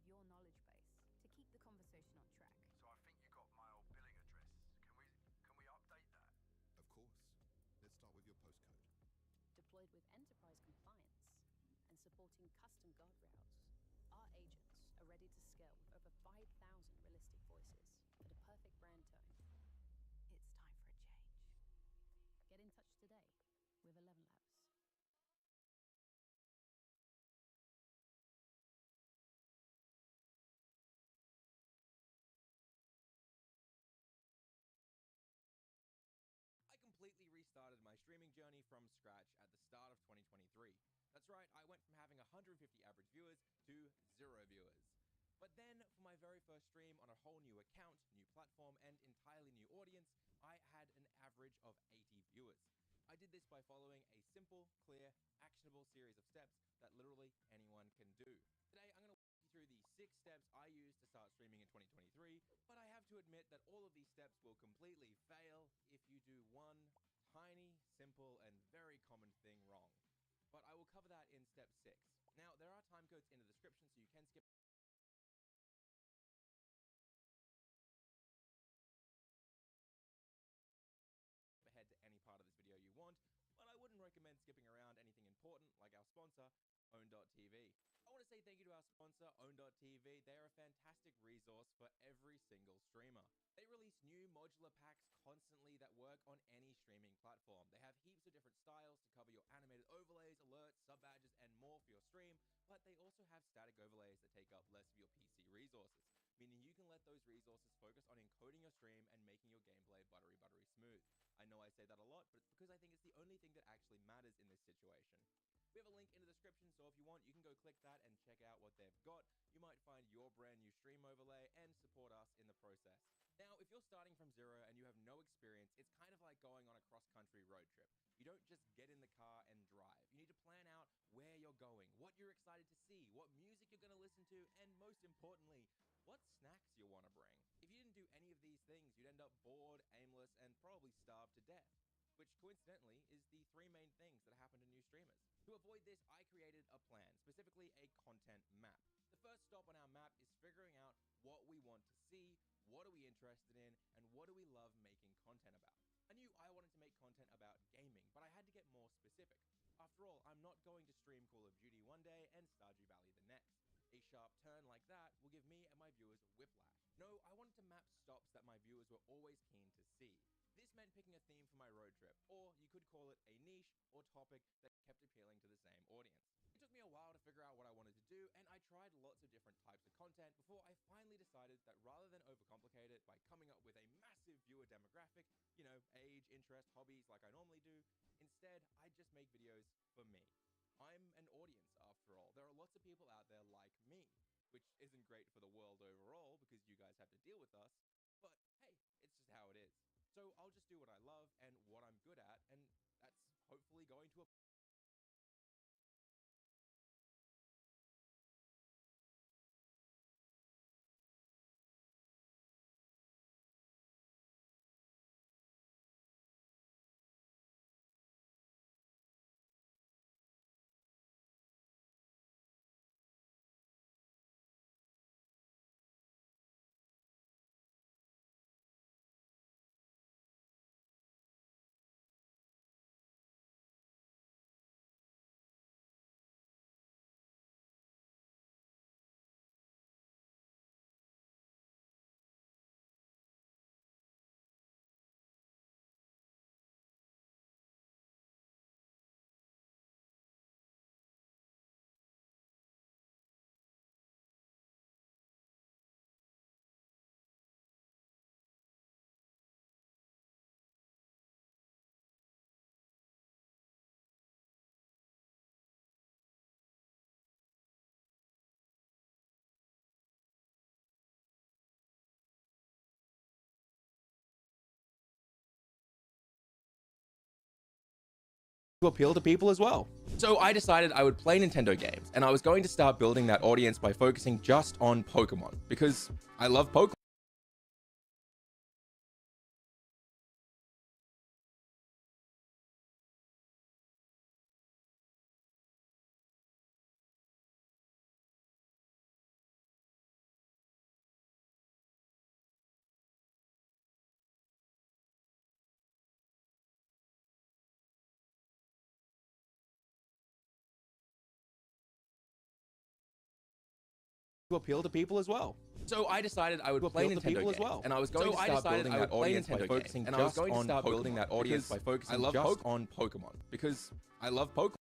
your knowledge base to keep the conversation on track. So I think you got my old billing address. Can we update that? Of course. Let's start with your postcode. Deployed with enterprise compliance and supporting custom guardrails, our agents are ready to scale with over 5,000 realistic voices for the perfect brand tone. It's time for a change. Get in touch today with 11 Labs. I completely restarted my streaming journey from scratch at the start of 2023. That's right, I went from having 150 average viewers to 0 viewers. But then, for my very first stream on a whole new account, new platform, and entirely new audience, I had an average of 80 viewers. I did this by following a simple, clear, actionable series of steps that literally anyone can do. Today, I'm going to walk you through the 6 steps I used to start streaming in 2023, but I have to admit that all of these steps will completely fail if you do one tiny, simple, and very common thing wrong. But I will cover that in step 6. Now, there are time codes in the description, so you can skip ahead to any part of this video you want, but I wouldn't recommend skipping around anything important like our sponsor, Own.tv. I want to say thank you to our sponsor, Own.tv. They are a fantastic resource for every single streamer. They release new modular packs constantly that work on any streaming platform. They have heaps of different styles to cover your animated overlays, alerts, sub badges, and more for your stream, but they also have static overlays that take up less of your PC resources, meaning you can let those resources focus on encoding your stream and making your gameplay buttery smooth. I know I say that a lot, but it's because I think it's the only thing that actually matters in this situation. We have a link in the description, so if you want, you can go click that and check out what they've got. You might find your brand new stream overlay and support us in the process. Now, if you're starting from 0 and you have no experience, it's kind of like going on a cross-country road trip. You don't just get in the car and drive. You need to plan out where you're going, what you're excited to see, what music you're going to listen to, and most importantly, what snacks you want to bring. If you didn't do any of these things, you'd end up bored, aimless, and probably starve to death, which coincidentally is the 3 main things that happen to new streamers. To avoid this, I created a plan, specifically a content map. The first stop on our map is figuring out what we want to see, what are we interested in, and what do we love making content about. I knew I wanted to make content about gaming, but I had to get more specific. After all, I'm not going to stream Call of Duty one day and Stardew Valley the next. A sharp turn like that will give me and my viewers whiplash. No, I wanted to map stops that my viewers were always keen to see. This meant picking a theme for my road trip, or you could call it a niche or topic that kept appealing to the same audience. It took me a while to figure out what I wanted to do, and I tried lots of different types of content before I finally decided that rather than overcomplicate it by coming up with a massive viewer demographic, you know, age, interest, hobbies like I normally do, instead, I'd just make videos for me. I'm an audience, after all. There are lots of people out there like me, which isn't great for the world overall because you guys have to deal with us, but hey, it's just how it is. So I'll just do what I love and what I'm good at, and that's hopefully going to appeal to people as well. So I decided I would play Nintendo games, and I was going to start building that audience by focusing just on Pokemon, because I love Pokemon. to appeal to people as well. So I decided I would play Nintendo games, and I was going to start building that audience by focusing just on building that audience by focusing just on Pokemon, because I love Pokemon.